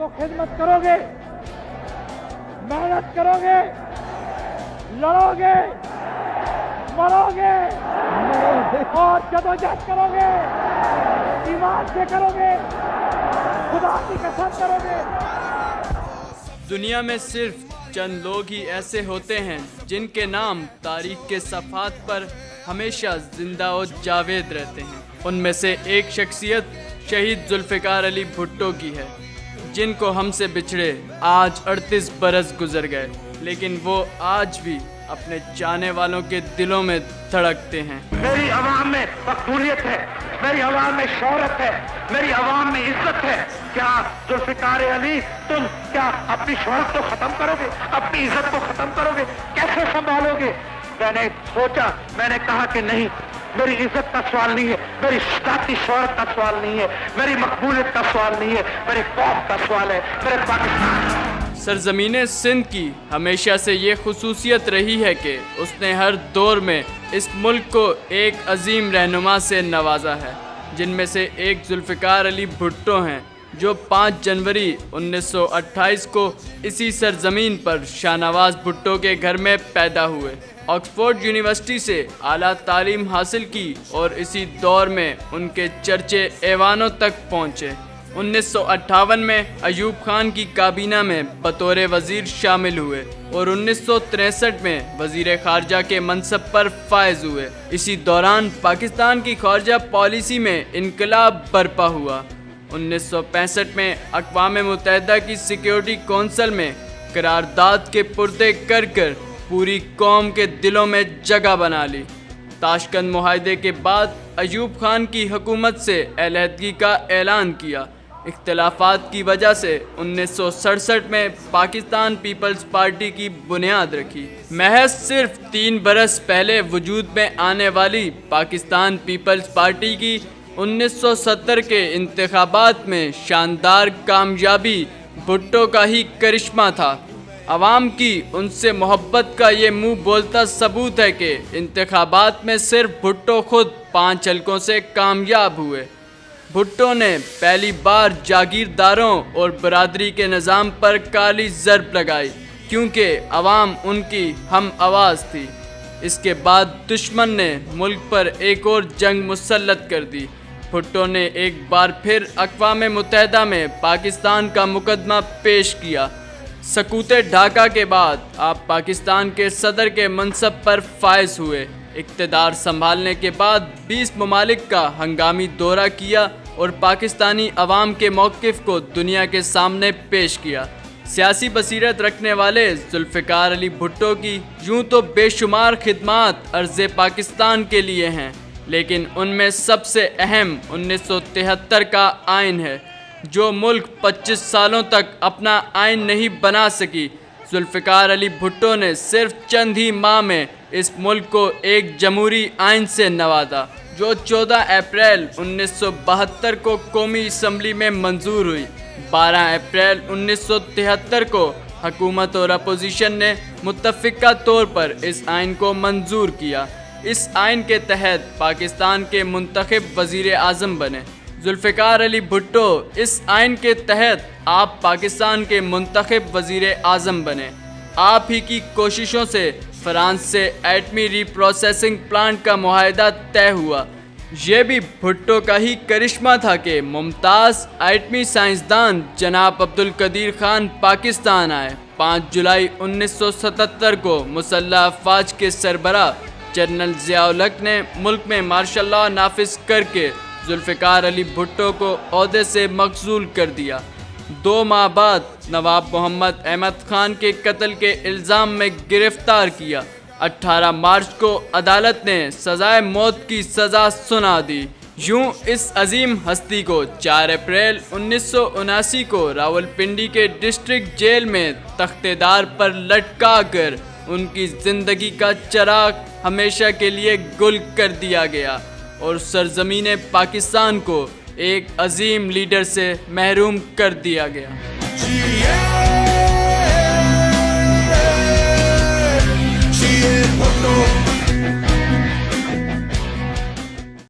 तो खिदमत करोगे, मेहनत करोगे, लड़ोगे, मरोगे और जदोजहद करोगे, ईमान से करोगे, खुदा की कसम करोगे। दुनिया में सिर्फ चंद लोग ही ऐसे होते हैं जिनके नाम तारीख के सफ़ात पर हमेशा जिंदा और जावेद रहते हैं। उनमें से एक शख्सियत शहीद जुल्फ़िकार अली भुट्टो की है, जिनको हमसे बिछड़े आज 38 बरस गुजर गए, लेकिन वो आज भी अपने चाहने वालों के दिलों में धड़कते हैं। मेरी आवाम में मकबूलियत है, मेरी आवाम में शोहरत है, मेरी आवाम में इज्जत है। क्या जुल्फ़िकार अली तुम क्या अपनी शोहरत को खत्म करोगे, अपनी इज्जत को खत्म करोगे, कैसे संभालोगे? मैंने सोचा, मैंने कहा कि नहीं, मेरी इज्जत का सवाल नहीं है, मेरी ذاتی शोहरत का सवाल नहीं है, मेरी मकबूलियत का सवाल नहीं है, मेरे कौम का सवाल है, मेरे पाकिस्तान। सरजमीन सिंध की हमेशा से ये खुसूसियत रही है कि उसने हर दौर में इस मुल्क को एक अजीम रहनुमा से नवाजा है, जिनमें से एक जुल्फ़िकार अली भुट्टो हैं, जो 5 जनवरी 1928 को इसी सरजमीन पर शाहनवाज भुट्टो के घर में पैदा हुए। ऑक्सफोर्ड यूनिवर्सिटी से आला तालीम हासिल की और इसी दौर में उनके चर्चे ऐवानों तक पहुँचे। 1958 में अयूब खान की काबीना में बतौर वज़ीर शामिल हुए और 1963 में वज़ीर ख़ारजा के मनसब पर फायज हुए। इसी दौरान पाकिस्तान की ख़ारजा पॉलिसी में इनकलाब बरपा हुआ। 1965 में अक़वाम मुत्तहिदा की सिक्योरिटी कौंसिल में करारदाद के पुर्दे कर कर पूरी कौम के दिलों में जगह बना ली। ताशकंद मुआहदे के बाद अयूब खान की हुकूमत से अलहदगी का ऐलान किया। इख्तिलाफात की वजह से 1967 में पाकिस्तान पीपल्स पार्टी की बुनियाद रखी। महज सिर्फ 3 बरस पहले वजूद में आने वाली पाकिस्तान पीपल्स पार्टी की 1970 के इंतखाबात में शानदार कामयाबी भुट्टो का ही करिश्मा था। अवाम की उनसे मोहब्बत का ये मुँह बोलता सबूत है कि इंतखाबात में सिर्फ भुट्टो खुद 5 हलकों से कामयाब हुए। भुट्टो ने पहली बार जागीरदारों और बरादरी के निज़ाम पर काली ज़रब लगाई, क्योंकि अवाम उनकी हम आवाज़ थी। इसके बाद दुश्मन ने मुल्क पर एक और जंग मुसल्लत कर दी। भुट्टो ने एक बार फिर अक़वाम मुत्तहिदा में पाकिस्तान का मुकदमा पेश किया। सकूते ढाका के बाद आप पाकिस्तान के सदर के मनसब पर फायज हुए। इक़्तिदार संभालने के बाद 20 ममालिक का हंगामी दौरा किया और पाकिस्तानी अवाम के मौक़िफ़ को दुनिया के सामने पेश किया। सियासी बसीरत रखने वाले जुल्फ़िकार अली भुट्टो की यूँ तो बेशुमार खिदमात अर्ज़ पाकिस्तान के लिए हैं, लेकिन उनमें सबसे अहम 1973 का आइन है, जो मुल्क 25 सालों तक अपना आइन नहीं बना सकी। जुल्फ़िकार अली भुट्टो ने सिर्फ चंद ही माह में इस मुल्क को एक जमहूरी आइन से नवाजा, जो 14 अप्रैल 1972 को कौमी असम्बली में मंजूर हुई। 12 अप्रैल 1973 को हुकूमत और अपोजिशन ने मुत्तफ़िक़ा तौर पर इस आइन को मंजूर किया। इस आइन के तहत पाकिस्तान के मुंतखब वज़ीर आज़म बने। जुल्फ़िकार अली भुट्टो इस आइन के तहत आप पाकिस्तान के मुंतखब वज़ीर आज़म बने। आप ही की कोशिशों से फ्रांस से एटमी रीप्रोसेसिंग प्लांट का मुआहदा तय हुआ। ये भी भुट्टो का ही करिश्मा था कि मुमताज़ एटमी साइंसदान जनाब अब्दुल कदीर खान पाकिस्तान आए। 5 जुलाई 1977 को मुसल्लह अफ़वाज के सरबरा जनरल ज़िया-उल हक़ ने मुल्क में मार्शल लॉ नाफिज करके जुल्फ़िकार अली भुट्टो को ओहदे से मखज़ूल कर दिया। 2 माह बाद नवाब मोहम्मद अहमद खान के कत्ल के इल्ज़ाम में गिरफ़्तार किया। 18 मार्च को अदालत ने सज़ाए मौत की सज़ा सुना दी। यूँ इस अजीम हस्ती को 4 अप्रैल 1979 को रावलपिंडी के डिस्ट्रिक्ट जेल में तख्तेदार पर लटका कर उनकी ज़िंदगी का चिराग हमेशा के लिए गुल कर दिया गया और सरज़मीन पाकिस्तान को एक अजीम लीडर से महरूम कर दिया गया।